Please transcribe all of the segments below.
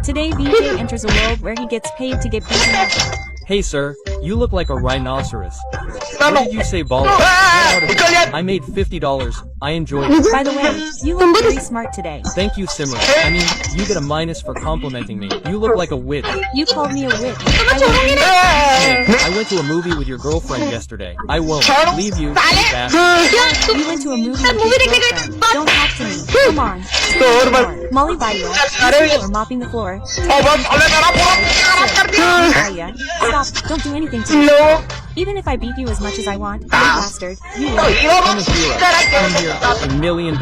Today VJ enters a world where he gets paid to get beaten up. Hey sir, you look like a rhinoceros. What did you say, baller? Get out of here. I made $50. I enjoyed it. By the way, you look very smart today. Thank you, Simran. I mean, you get a minus for complimenting me. You look like a witch. You called me a witch. Hey, I went to a movie with your girlfriend yesterday. I won't leave you, you bastard. You went to a movie with your girlfriend. Don't talk to me. Come on. More. Molly Bayo, these people are mopping the floor. Aya, stop. Don't do anything to me. Even if I beat you as much as I want, you bastard, you will. I'm a hero. I'm here for $1 million.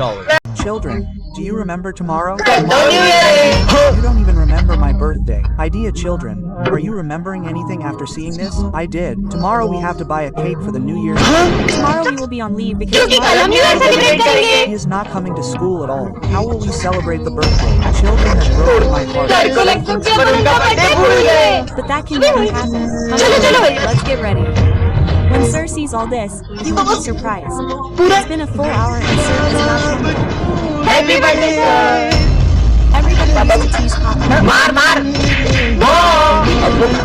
Children, do you remember tomorrow? You don't even remember my birthday. Idea, children. Are you remembering anything after seeing this? I did. Tomorrow we have to buy a cake for the New Year's. Tomorrow we will be on leave because He is not coming to school at all. How will we celebrate the birthday? Children have broken my heart. But that can never happen. Come on, let's get ready. When Sir sees all this, he will be surprised. It's been a full hour and Sir is not coming. Happy birthday, sir! Everybody used to tease Papa.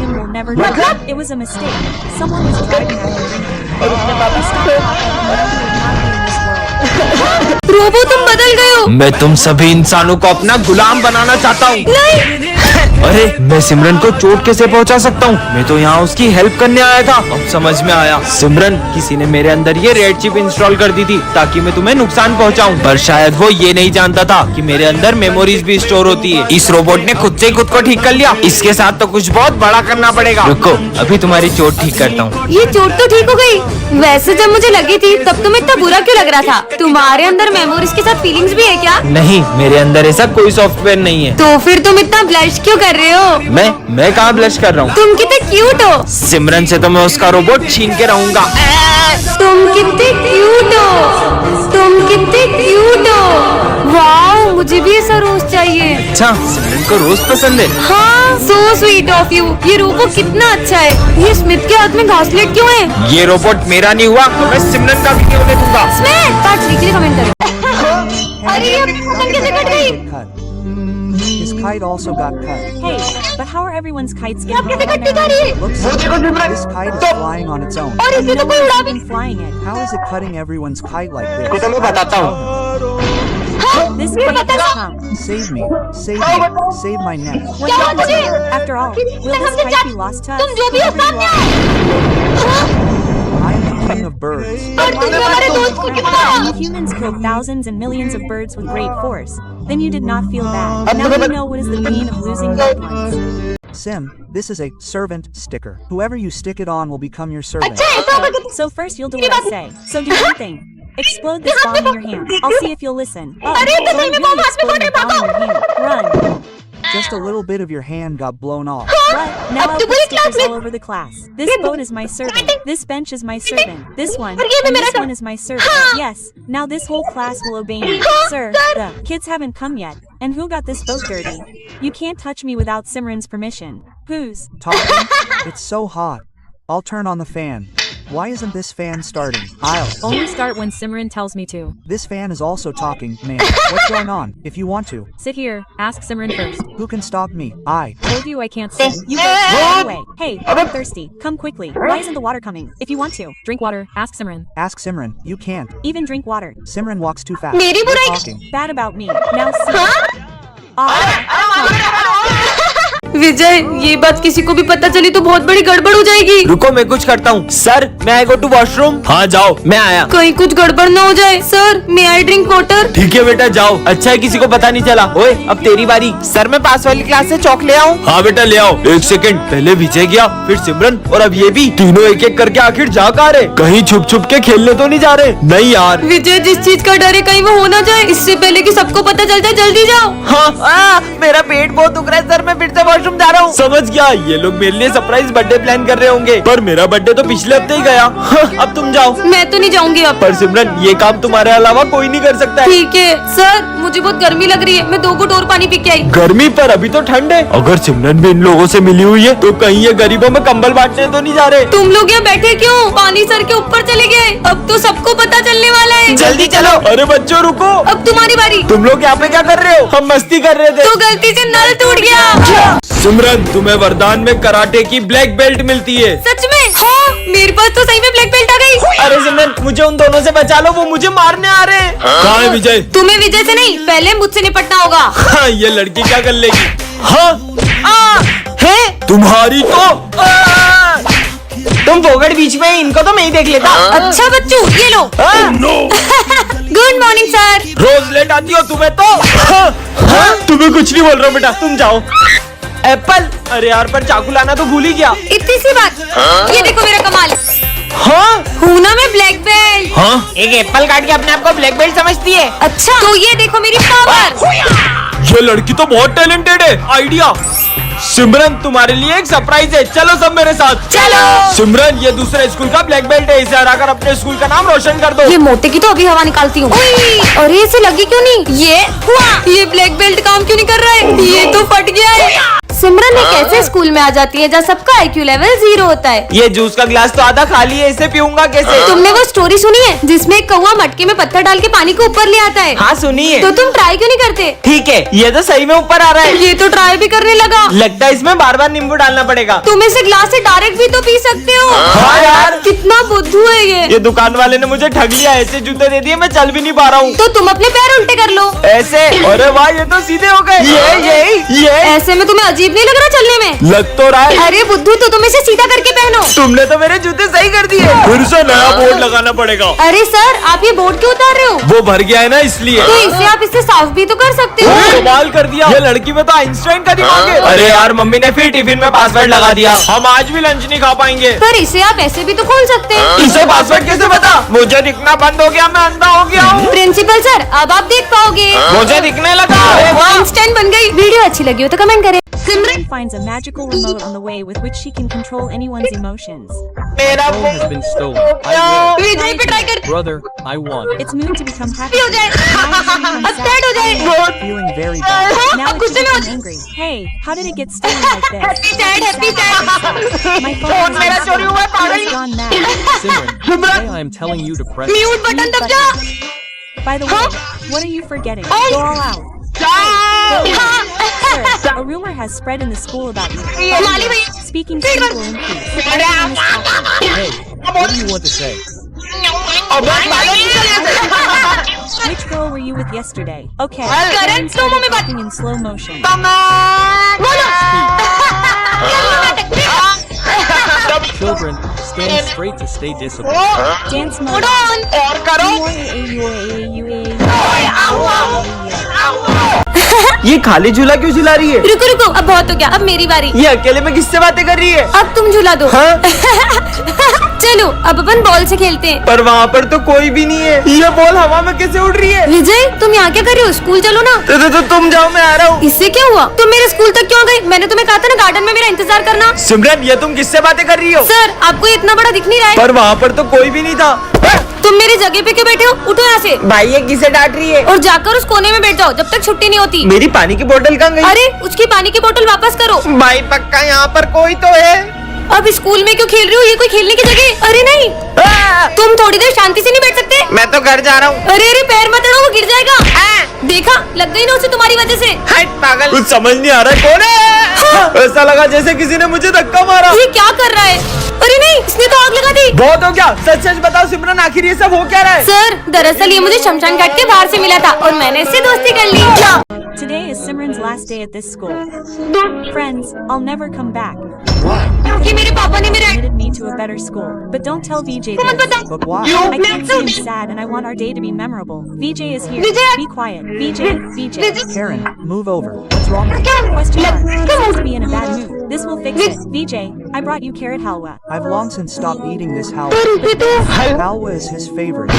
Him will never know. It was a mistake. Someone was driving at him drinking. He stopped Papa and he would not be in this world. रोबो तुम बदल गए हो। मैं तुम सभी इंसानों को अपना गुलाम बनाना चाहता हूँ। नहीं। अरे मैं सिमरन को चोट कैसे पहुँचा सकता हूँ? मैं तो यहाँ उसकी हेल्प करने आया था। अब समझ में आया, सिमरन किसी ने मेरे अंदर ये रेड चिप इंस्टॉल कर दी थी ताकि मैं तुम्हें नुकसान पहुँचाऊँ। पर शायद वो ये नहीं जानता था कि मेरे अंदर मेमोरीज भी स्टोर होती है। इस रोबोट ने खुद से ही खुद को ठीक कर लिया। इसके साथ तो कुछ बहुत बड़ा करना पड़ेगा। रुको, अभी तुम्हारी चोट ठीक करता हूँ। ये चोट तो ठीक हो गई। वैसे जब मुझे लगी थी तब तुम्हें इतना बुरा क्यों लग रहा था? तुम्हारे अंदर मेमोरीज के साथ फीलिंग्स भी है क्या? नहीं, मेरे अंदर ऐसा कोई सॉफ्टवेयर नहीं है। तो फिर तुम इतना ब्लश क्यों कर रहे हो? मैं कहाँ ब्लश कर रहा हूँ? तुम कितने क्यूट हो। सिमरन से तो मैं उसका रोबोट छीन के रहूंगा। तुम कितने क्यूट हो। तुम कितने क्यूट हो। वाओ, मुझे भी ऐसा रोज चाहिए। अच्छा, सिमरन को रोज पसंद है। हाँ, सो स्वीट ऑफ यू। ये रोबो कितना अच्छा है। ये स्मिथ के हाथ में घासलेट क्यों है? ये रोबोट मेरा नहीं हुआ तो मैं सिमरन का भी नहीं होने दूंगा। स्मिथ, पार्ट 3 के लिए कमेंट करो। अरे ये पतंग कैसे कट गई? His kite also got cut. Hey, but how are everyone's kites getting कैसे on कटती जा रही है? Looks like this kite is flying on its own. और इसे तो कोई उड़ा भी been flying it? How is it cutting everyone's kite like this? तो मैं बताता हूँ। This kite has come. Save me, save my neck. What happened to you? After all, will this kite be lost to us? तुम जो भी हो सामने आओ। I am the king of birds. और तुमने हमारे दोस्त को क्यों मारा? When humans killed thousands and millions of birds with great force, then you did not feel bad. Now you know what is the pain of losing loved ones. Sim, this is a servant sticker. Whoever you stick it on will become your servant. So first you'll do what I say. So do one thing. Explode this bomb in your hand. I'll see if you'll listen. Oh, don't really explode the bomb in your hand. Run. Just a little bit of your hand got blown off. What? Now I'll put stickers all over the class. This boat is my servant. This bench is my servant. This one. And this one is my servant. Yes. Now this whole class will obey me. Sir, the kids haven't come yet. And who got this boat dirty? You can't touch me without Simran's permission. Whose? Talking? It's so hot. I'll turn on the fan. Why isn't this fan starting? I'll. Only start when Simran tells me to. This fan is also talking, man. What's going on? If you want to. Sit here. Ask Simran first. Who can stop me? I. Told you I can't sing. You go away. Hey, I'm thirsty. Come quickly. Why isn't the water coming? If you want to, drink water. Ask Simran. Ask Simran. You can't. Even drink water. Simran walks too fast. मेरी You're बुराई- talking. Bad about me. Now see. विजय, ये बात किसी को भी पता चली तो बहुत बड़ी गड़बड़ हो जाएगी। रुको, मैं कुछ करता हूँ। सर, मैं आई गो टू वॉशरूम। हाँ जाओ, मैं आया। कहीं कुछ गड़बड़ ना हो जाए। सर, मैं आई ड्रिंक वाटर। ठीक है बेटा, जाओ। अच्छा है किसी को पता नहीं चला। ओए, अब तेरी बारी। सर, मैं पास वाली क्लास से चौक ले आऊँ? हाँ बेटा, ले आओ। एक सेकंड, पहले विजय गया, फिर सिमरन और अब ये भी। तीनों एक एक करके आखिर जा कहाँ रहे? कहीं छुप छुप के खेलने तो नहीं जा रहे? नहीं यार। विजय, जिस चीज का डर है कहीं वो हो ना जाए। इससे पहले कि सबको पता चल जाए, जल्दी जाओ। हाँ, मेरा पेट बहुत दुख रहा है सर, मैं फिर से वॉशरूम तरफ जा रहा हूँ। समझ गया, ये लोग मेरे लिए सरप्राइज बर्थडे प्लान कर रहे होंगे, पर मेरा बर्थडे तो पिछले हफ्ते ही गया। अब तुम जाओ। मैं तो नहीं जाऊंगी अब। पर सिमरन, ये काम तुम्हारे अलावा कोई नहीं कर सकता है। ठीक है सर, मुझे बहुत गर्मी लग रही है, मैं 2 घूंट और पानी पी के आई। गर्मी पर अभी तो ठंड है। अगर सिमरन भी इन लोगों से मिली हुई है तो कहीं ये गरीबों में कंबल बांटने तो नहीं जा रहे। तुम लोग यहाँ बैठे क्यों? पानी सर के ऊपर चले गए, अब तो सबको पता चलने वाला है। जल्दी चलो। अरे बच्चों रुको, अब तुम्हारी बारी। तुम लोग यहाँ पे क्या कर रहे हो? हम मस्ती कर रहे थे। तो गलती से नल टूट गया। सिमरन, तुम्हें वरदान में कराटे की ब्लैक बेल्ट मिलती है। सच में? हाँ, मेरे पास तो सही में ब्लैक बेल्ट आ गई। अरे सिमरन, मुझे उन दोनों से बचा लो, वो मुझे मारने आ रहे हैं। कहाँ है विजय? तुम्हें विजय से नहीं, पहले मुझसे निपटना होगा। हाँ, ये लड़की क्या कर लेगी? हाँ, है तुम्हारी तो तुम फोगड़ बीच में, इनको तो मैं ही देख लेता। अच्छा बच्चू, ये लो। Good morning sir. रोज लेट आती हो तुम्हें तो। तुम्हें कुछ नहीं बोल रहा हूँ बेटा, तुम जाओ। एप्पल, अरे यार पर चाकू लाना तो भूल ही गया। इतनी सी बात। ये देखो मेरा कमाल। हाँ हूँ ना मैं ब्लैक बेल्ट। हाँ, एक एप्पल काट के अपने आप को ब्लैक बेल्ट समझती है। अच्छा तो ये देखो मेरी पावर। ये लड़की तो बहुत टैलेंटेड है। आइडिया। सिमरन, तुम्हारे लिए एक सरप्राइज है, चलो सब मेरे साथ। चलो। सिमरन, ये दूसरे स्कूल का ब्लैक बेल्ट है, इसे हराकर अपने स्कूल का नाम रोशन कर दो। ये मोटे की तो अभी हवा निकालती हूँ। अरे इसे लगी क्यों नहीं? ये हुआ। ये ब्लैक बेल्ट काम क्यों नहीं कर रहा है? ये तो फट गया है। सिमरन एक ऐसे स्कूल में आ जाती है जहाँ सबका IQ लेवल 0 होता है। ये जूस का गिलास तो आधा खाली है, इसे पीऊंगा कैसे? तुमने वो स्टोरी सुनी है जिसमें एक कौवा मटके में पत्थर डाल के पानी को ऊपर ले आता है? हाँ सुनिए। तो तुम ट्राई क्यों नहीं करते? ठीक है, ये तो सही में ऊपर आ रहा है। ये तो ट्राई भी करने लगा। लगता है इसमें बार बार नींबू डालना पड़ेगा। तुम इसे ग्लास से डायरेक्ट भी तो पी सकते हो। हाँ यार, कितना बुद्धू है ये। दुकान वाले ने मुझे ठग लिया, ऐसे जूते दे दिए, मैं चल भी नहीं पा रहा हूँ। तो तुम अपने पैर उल्टे कर लो। ऐसे? अरे वाह, ये तो सीधे हो गए। ये ऐसे में तुम्हें अजीब नहीं लग रहा चलने में? लग तो रहा है। अरे बुद्धू, तो तुम इसे सीधा करके पहनो। तुमने तो मेरे जूते सही कर दिए। फिर से नया बोर्ड लगाना पड़ेगा। अरे सर, आप ये बोर्ड क्यों उतार रहे हो? वो भर गया है ना, इसलिए। तो इसे आप इससे साफ भी तो कर सकते हो। कमाल कर दिया, ये लड़की में तो आइंस्टाइन का दिमाग है। अरे यार, मम्मी ने फिर टिफिन में पासवर्ड लगा दिया, हम आज भी लंच नहीं खा पाएंगे। पर इसे आप ऐसे भी तो खोल सकते हैं। इसे पासवर्ड कैसे पता? मुझे दिखना बंद हो गया, मैं अंधा हो गया हूँ। प्रिंसिपल सर, अब आप देख पाओगे। मुझे दिखने लगा। आइंस्टाइन बन गई। वीडियो अच्छी लगी हो तो कमेंट करें। Simran finds a magical remote on the way with which she can control anyone's emotions. मेरा phone has been stolen. I won. विजय पे ट्राई कर। Brother, I won. It's moved to become happy. हो जाए। अब start हो जाए। Feeling very bad. Now अब it's गुस्से में हो become angry. Hey, how did it get stolen like this? Happy sad, happy sad. My phone मेरा has चोरी हुआ है, पागल। It's gone mad. Simran, today I am telling you to press. Mute button दब जा। By the way, what are you forgetting? Go all out. Sir, a rumor has spread in the school about you. माली भैया। Speaking speed will increase. Everyone is talking. Hey, what do you want to say? Which girl were you with yesterday? Okay. Karan, Karen slow mo started mein baat- talking in slow motion. Children, stand straight to stay disciplined. Dance mode. और करो। ये खाली झूला क्यों झुला रही है? रुको रुको, अब बहुत हो गया, अब मेरी बारी। ये अकेले में किससे बातें कर रही है? अब तुम झूला दो। हाँ? चलो अब अपन बॉल से खेलते हैं। पर वहाँ पर तो कोई भी नहीं है। ये बॉल हवा में कैसे उड़ रही है? विजय, तुम यहाँ क्या कर रहे हो? स्कूल चलो ना। तो तुम जाओ, मैं आ रहा हूँ। इससे क्या हुआ? तुम मेरे स्कूल तक क्यों गई? मैंने तुम्हें कहा था ना गार्डन में मेरा इंतजार करना। सिमरन, ये तुम किससे बातें कर रही हो? सर, आपको ये इतना बड़ा दिख नहीं रहा है? पर वहाँ पर तो कोई भी नहीं था। तुम मेरी जगह पे क्यों बैठे हो? उठो यहाँ से भाई, ये किसे डांट रही है? और जाकर उस कोने में बैठ जाओ जब तक छुट्टी नहीं होती। मेरी पानी की बोतल कहाँ गई? अरे उसकी पानी की बोतल वापस करो। भाई पक्का यहाँ पर कोई तो है। अब स्कूल में क्यों खेल रही हो? ये कोई खेलने की जगह? अरे नहीं, तुम थोड़ी देर शांति से नहीं बैठ सकते? मैं तो घर जा रहा हूँ। अरे अरे, पैर मत अड़ाओ, वो गिर जाएगा। देखा, लग गई ना उसे तुम्हारी वजह से। हट पागल, कुछ समझ नहीं आ रहा है। कौन है? ऐसा लगा जैसे किसी ने मुझे धक्का मारा। ये क्या कर रहा है? अरे नहीं, इसने तो आग लगा दी। बहुत हो गया, सच सच बताओ सिमरन, आखिर ये सब हो क्या रहा है? सर, दरअसल ये मुझे शमशान घाट के बाहर से मिला था और मैंने इससे दोस्ती कर ली। Today is Simran's last day at this school. Friends, I'll never come back. क्योंकि मेरे पापा ने मेरे Admitted me to a better school. But don't tell VJ मत this. बता। But why? I can't see him sad and I want our day to be memorable. VJ is here. Vijay! Be quiet. VJ. Karen, move over. What's wrong with you? Question mark. He seems to be in a bad mood. This will fix it. VJ, I brought you carrot halwa. I've long since stopped eating this halwa. Halwa is his favorite.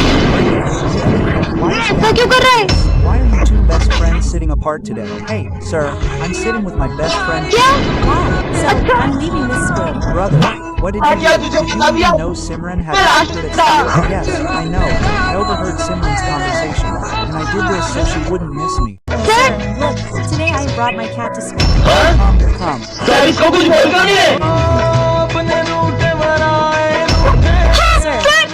Why is he ऐसा क्यों कर रहा है? Why are you two best friends sitting apart today. Hey, sir, I'm sitting with my best friend. Wow. So, I'm leaving this school. Brother, what did you do? Did you even know Simran had registered at school? Yes, I know. I overheard Simran's conversation, and I did this so she wouldn't miss me. Sir, look, today I brought my cat to school. Come. Sir,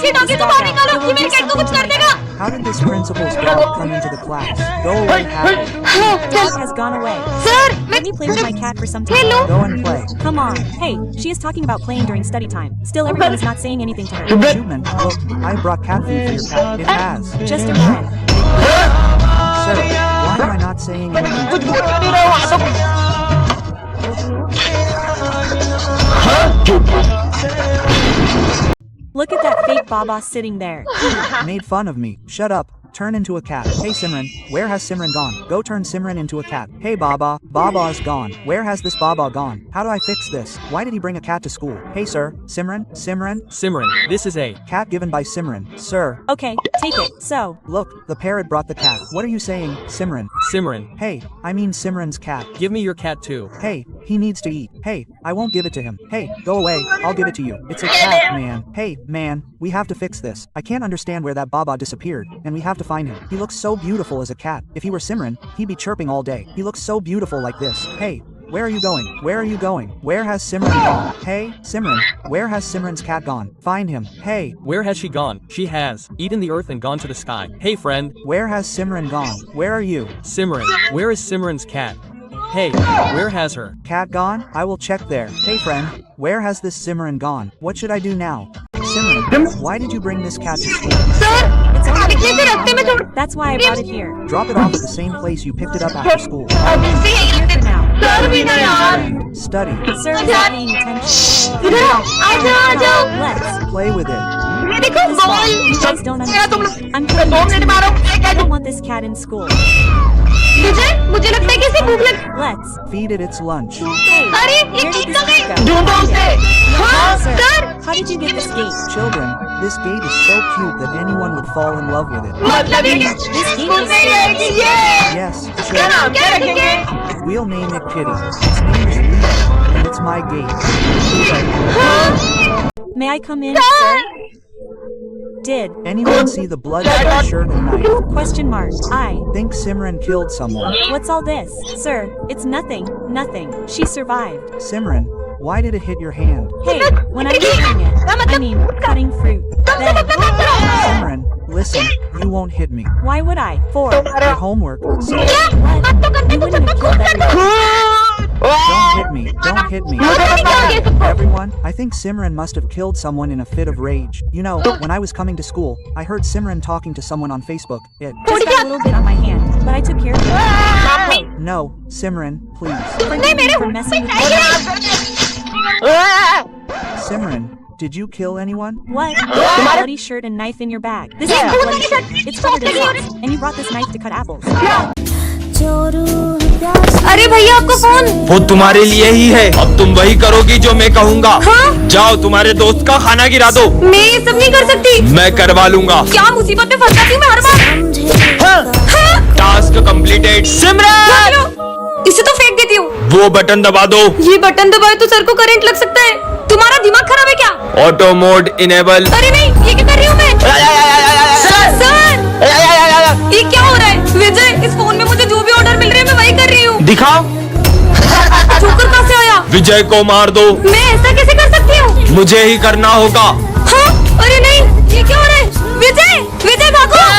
ये doggy तो बाहर निकालो, ये मेरे cat को कुछ कर देगा। How did this principal's dog come into the class? Go away, Happy. the dog has gone away. Sir, Let me play with my cat for some time. Hello. Go and play. Come on. Hey, she is talking about playing during study time. Still, everyone is not saying anything to her. Shootman, look, I brought cat food for your cat. It has. Just arrived. Sir, why am I not saying anything to you? Look at that fake Baba sitting there. Made fun of me. Shut up. Turn into a cat. Hey Simran, where has Simran gone? Go turn Simran into a cat. Hey Baba, Baba is gone. Where has this Baba gone? How do I fix this? Why did he bring a cat to school? Hey sir, Simran, Simran, this is a cat given by Simran. Sir, Okay, take it. So, look, the parrot brought the cat. What are you saying, Simran? Simran. Hey, I mean Simran's cat. Give me your cat too. Hey, he needs to eat. Hey, I won't give it to him. Hey, go away. I'll give it to you. It's a cat, man. Hey, man, we have to fix this. I can't understand where that Baba disappeared, and we have to find him. He looks so beautiful as a cat. If he were Simran, he'd be chirping all day. He looks so beautiful like this. Hey, where are you going? Where are you going? Where has Simran gone? Hey, Simran, where has Simran's cat gone? Find him. Hey, Where has she gone? She has eaten the earth and gone to the sky. Hey friend, where has Simran gone? Where are you? Simran, where is Simran's cat? Hey, where has her? Cat gone? I will check there. Hey friend, where has this Simran gone? What should I do now? Simran, why did you bring this cat to school? Sir, पिछले से रास्ते में छोड़। that's why I brought it here. Drop it off at the same place you picked it up after school. अभी से यही Here for now. Sir भी ना यार। Study. Sir is not paying attention. इधर आओ, आ जाओ। Let's. Play with it. देखो ball. You guys don't understand. I'm दो telling मिनट you, मारो। I don't want this cat in school. विजय, मुझे लगता है कि इसे भूख लग। Let's. Feed it its lunch. Hey, अरे, ये where did ठीक this तो नहीं। cat go? ढूंढो उसे। हाँ, Sir, sir. how did you get this gate? Children, this gate is so cute that anyone would fall in love with it. मतलब ये स्कूल में रहेगी ये। Yes, क्या children, नाम क्या रखेंगे? we'll name it Kitty. Its name is Leo, and it's my gate. May I come in, sir? Did. Anyone see the blood on my shirt and knife? Question mark. I. Think Simran killed someone. What's all this? Sir, it's nothing. Nothing. She survived. Simran, why did it hit your hand? Hey, when I was cutting it, I mean, cutting fruit. Then, Simran, listen, you won't hit me. why would I? For. Your homework. So What? You wouldn't have killed everyone. don't hit me. Don't hit me. Everyone, I think Simran must have killed someone in a fit of rage. You know, when I was coming to school, I heard Simran talking to someone on Facebook. It. Just got a little bit on my hand, but I took care of it. No, Simran, please. Forgive me for messing with you. Simran, did you kill anyone? What? A bloody shirt and knife in your bag. This is not bloody shirt. It's covered in sauce, and you brought this knife to cut apples. अरे भैया आपका phone. वो तुम्हारे लिए ही है। अब तुम वही करोगी जो मैं कहूँगा। हाँ? जाओ तुम्हारे दोस्त का खाना गिरा दो। मैं ये सब नहीं कर सकती। मैं करवा लूंगा। क्या मुसीबत में फंस जाती हूँ मैं हर बार। हाँ? Task completed. सिमरन, इसे तो फेंक देती हूँ। वो बटन दबा दो। ये बटन दबाए तो सर को करंट लग सकता है। तुम्हारा दिमाग खराब है क्या? Auto mode enable. अरे नहीं, ये क्या कर रही हूँ मैं? सर, ये क्या हो रहा है? विजय, इस फोन में मुझे जो भी ऑर्डर मिल रहे हैं मैं वही कर रही हूँ। दिखाओ। जोकर कहाँ से आया? विजय को मार दो। मैं ऐसा कैसे कर सकती हूँ? मुझे ही करना होगा। हाँ? अरे नहीं, ये क्या हो रहा है? विजय, विजय भागो!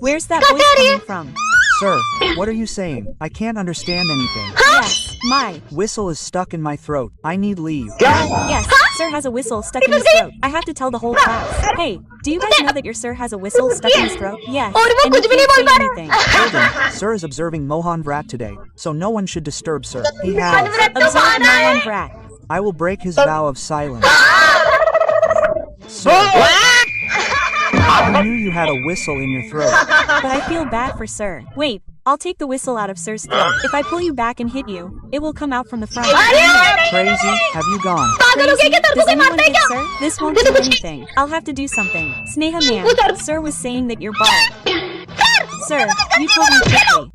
Where's that voice coming from? Sir, what are you saying? I can't understand anything. Yes, my. Whistle is stuck in my throat. I need leave. Yes, sir has a whistle stuck in his throat. I have to tell the whole class. Hey, do you guys know that your sir has a whistle stuck in his throat? Yes, और वो and he कुछ भी नहीं can't बोल say पा anything. Children, Sir is observing Mohan Vrat today, so no one should disturb Sir. He has. Observe Mohan Brat. I will break his vow of silence. Sir, I knew you had a whistle in your throat. But I feel bad for sir. Wait, I'll take the whistle out of sir's throat. If I pull you back and hit you, it will come out from the front. Crazy, have you gone? Crazy? Does anyone hit sir? This won't do anything. I'll have to do something. Sneha man, sir was saying that you're bald. Sir, you told me quickly.